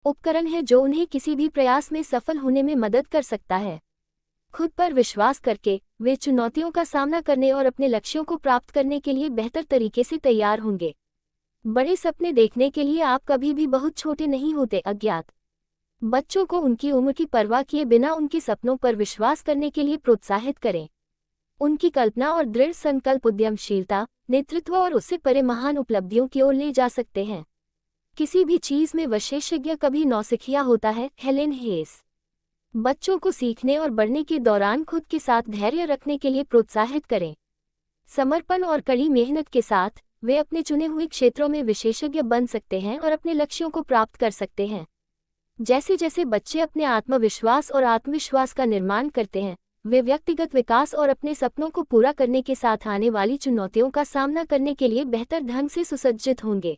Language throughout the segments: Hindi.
उपकरण है जो उन्हें किसी भी प्रयास में सफल होने में मदद कर सकता है। खुद पर विश्वास करके वे चुनौतियों का सामना करने और अपने लक्ष्यों को प्राप्त करने के लिए बेहतर तरीके से तैयार होंगे। बड़े सपने देखने के लिए आप कभी भी बहुत छोटे नहीं होते। अज्ञात बच्चों को उनकी उम्र की परवाह किए बिना उनके सपनों पर विश्वास करने के लिए प्रोत्साहित करें। उनकी कल्पना और दृढ़ संकल्प उद्यमशीलता, नेतृत्व और उससे परे महान उपलब्धियों की ओर ले जा सकते हैं। किसी भी चीज में विशेषज्ञ कभी नौसिखिया होता है। हेलेन हेस। बच्चों को सीखने और बढ़ने के दौरान खुद के साथ धैर्य रखने के लिए प्रोत्साहित करें। समर्पण और कड़ी मेहनत के साथ वे अपने चुने हुए क्षेत्रों में विशेषज्ञ बन सकते हैं और अपने लक्ष्यों को प्राप्त कर सकते हैं। जैसे जैसे बच्चे अपने आत्मविश्वास और आत्मविश्वास का निर्माण करते हैं, वे व्यक्तिगत विकास और अपने सपनों को पूरा करने के साथ आने वाली चुनौतियों का सामना करने के लिए बेहतर ढंग से सुसज्जित होंगे।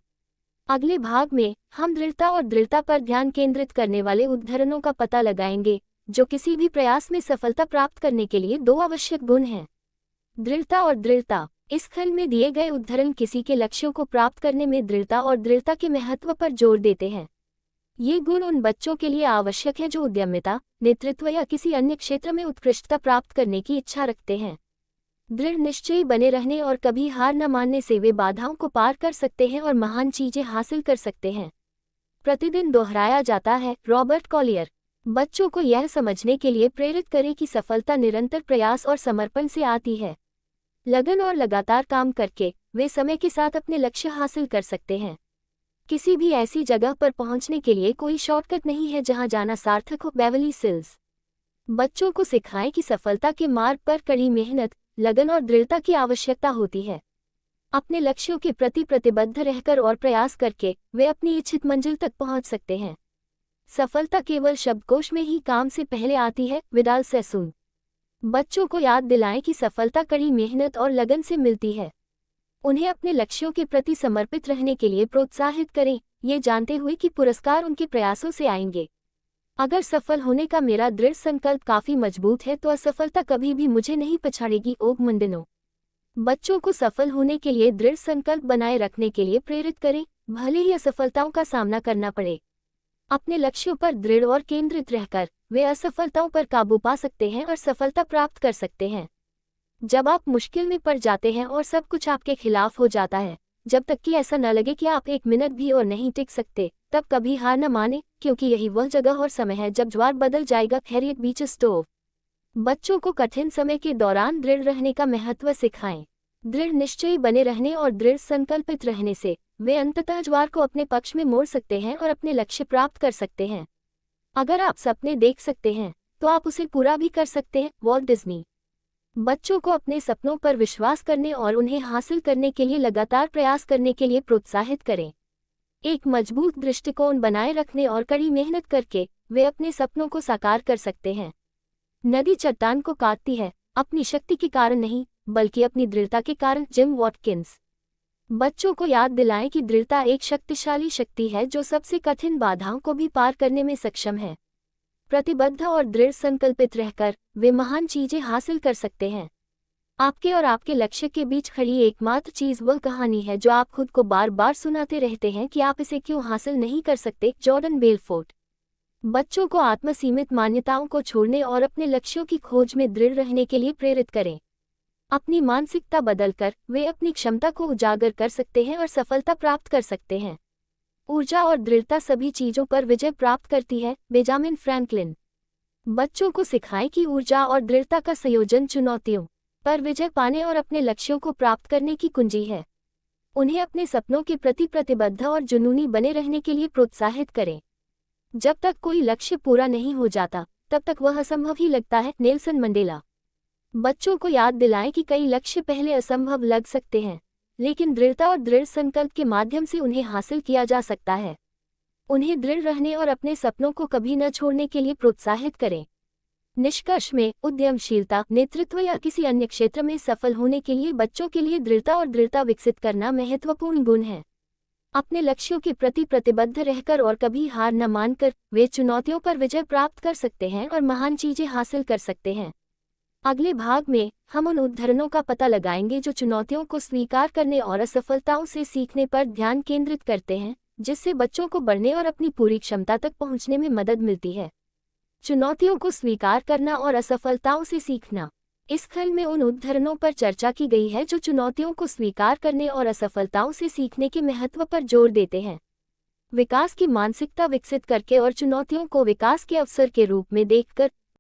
अगले भाग में हम दृढ़ता और दृढ़ता पर ध्यान केंद्रित करने वाले उदाहरणों का पता लगाएंगे, जो किसी भी प्रयास में सफलता प्राप्त करने के लिए 2 आवश्यक गुण हैं। दृढ़ता और दृढ़ता। इस खंड में दिए गए उदाहरण किसी के लक्ष्यों को प्राप्त करने में दृढ़ता और दृढ़ता के महत्व पर जोर देते हैं। ये गुण उन बच्चों के लिए आवश्यक है जो उद्यमिता, नेतृत्व या किसी अन्य क्षेत्र में उत्कृष्टता प्राप्त करने की इच्छा रखते हैं। दृढ़ निश्चयी बने रहने और कभी हार न मानने से वे बाधाओं को पार कर सकते हैं और महान चीजें हासिल कर सकते हैं। प्रतिदिन दोहराया जाता है। Robert Collier. बच्चों को यह समझने के लिए प्रेरित करें कि सफलता निरंतर प्रयास और समर्पण से आती है। लगन और लगातार काम करके वे समय के साथ अपने लक्ष्य हासिल कर सकते हैं। किसी भी ऐसी जगह पर पहुंचने के लिए कोई शॉर्टकट नहीं है जहां जाना सार्थक हो। बेवरली सिल्स। बच्चों को सिखाएं कि सफलता के मार्ग पर कड़ी मेहनत, लगन और दृढ़ता की आवश्यकता होती है। अपने लक्ष्यों के प्रति प्रतिबद्ध रहकर और प्रयास करके वे अपनी इच्छित मंजिल तक पहुंच सकते हैं। सफलता केवल शब्दकोश में ही काम से पहले आती है। विडाल सेसून। बच्चों को याद दिलाएं कि सफलता कड़ी मेहनत और लगन से मिलती है। उन्हें अपने लक्ष्यों के प्रति समर्पित रहने के लिए प्रोत्साहित करें, ये जानते हुए कि पुरस्कार उनके प्रयासों से आएंगे। अगर सफल होने का मेरा दृढ़ संकल्प काफी मजबूत है तो असफलता कभी भी मुझे नहीं पछाड़ेगी। ओग मंडनो। बच्चों को सफल होने के लिए दृढ़ संकल्प बनाए रखने के लिए प्रेरित करें, भले ही असफलताओं का सामना करना पड़े। अपने लक्ष्यों पर दृढ़ और केंद्रित रहकर वे असफलताओं पर काबू पा सकते हैं और सफलता प्राप्त कर सकते हैं। जब आप मुश्किल में पड़ जाते हैं और सब कुछ आपके खिलाफ हो जाता है, जब तक कि ऐसा न लगे कि आप 1 मिनट भी और नहीं टिक सकते, तब कभी हार न माने, क्योंकि यही वह जगह और समय है जब ज्वार बदल जाएगा। Harriet Beecher stove. बच्चों को कठिन समय के दौरान दृढ़ रहने का महत्व सिखाएं। दृढ़ निश्चयी बने रहने और दृढ़ संकल्पित रहने से वे अंततः ज्वार को अपने पक्ष में मोड़ सकते हैं और अपने लक्ष्य प्राप्त कर सकते हैं। अगर आप सपने देख सकते हैं तो आप उसे पूरा भी कर सकते हैं। Walt Disney. बच्चों को अपने सपनों पर विश्वास करने और उन्हें हासिल करने के लिए लगातार प्रयास करने के लिए प्रोत्साहित करें। एक मजबूत दृष्टिकोण बनाए रखने और कड़ी मेहनत करके वे अपने सपनों को साकार कर सकते हैं। नदी चट्टान को काटती है, अपनी शक्ति के कारण नहीं, बल्कि अपनी दृढ़ता के कारण। Gym Watkins. बच्चों को याद दिलाएं कि दृढ़ता एक शक्तिशाली शक्ति है जो सबसे कठिन बाधाओं को भी पार करने में सक्षम है। प्रतिबद्ध और दृढ़ संकल्पित रहकर वे महान चीजें हासिल कर सकते हैं। आपके और आपके लक्ष्य के बीच खड़ी एकमात्र चीज वह कहानी है जो आप खुद को बार बार सुनाते रहते हैं कि आप इसे क्यों हासिल नहीं कर सकते। Jordan Belfort. बच्चों को आत्मसीमित मान्यताओं को छोड़ने और अपने लक्ष्यों की खोज में दृढ़ रहने के लिए प्रेरित करें। अपनी मानसिकता बदलकर वे अपनी क्षमता को उजागर कर सकते हैं और सफलता प्राप्त कर सकते हैं। ऊर्जा और दृढ़ता सभी चीजों पर विजय प्राप्त करती है। Benjamin Franklin. बच्चों को सिखाएं कि ऊर्जा और दृढ़ता का संयोजन चुनौतियों पर विजय पाने और अपने लक्ष्यों को प्राप्त करने की कुंजी है। उन्हें अपने सपनों के प्रति प्रतिबद्ध और जुनूनी बने रहने के लिए प्रोत्साहित करें। जब तक कोई लक्ष्य पूरा नहीं हो जाता, तब तक वह असंभव ही लगता है। Nelson Mandela. बच्चों को याद दिलाएं कि कई लक्ष्य पहले असंभव लग सकते हैं, लेकिन दृढ़ता और दृढ़ संकल्प के माध्यम से उन्हें हासिल किया जा सकता है। उन्हें दृढ़ रहने और अपने सपनों को कभी न छोड़ने के लिए प्रोत्साहित करें। निष्कर्ष में, उद्यमशीलता, नेतृत्व या किसी अन्य क्षेत्र में सफल होने के लिए बच्चों के लिए दृढ़ता और दृढ़ता विकसित करना महत्वपूर्ण गुण है। अपने लक्ष्यों के प्रति प्रतिबद्ध रहकर और कभी हार न मानकर वे चुनौतियों पर विजय प्राप्त कर सकते हैं और महान चीजें हासिल कर सकते हैं। अगले भाग में हम उन उदाहरणों का पता लगाएंगे जो चुनौतियों को स्वीकार करने और असफलताओं से सीखने पर ध्यान केंद्रित करते हैं। जिससे बच्चों को बढ़ने और अपनी पूरी क्षमता तक पहुंचने में मदद मिलती है। चुनौतियों को स्वीकार करना और असफलताओं से सीखना। इस खंड में उन उदाहरणों पर चर्चा की गई है जो चुनौतियों को स्वीकार करने और असफलताओं से सीखने के महत्व पर जोर देते हैं। विकास की मानसिकता विकसित करके और चुनौतियों को विकास के अवसर के रूप में देखकर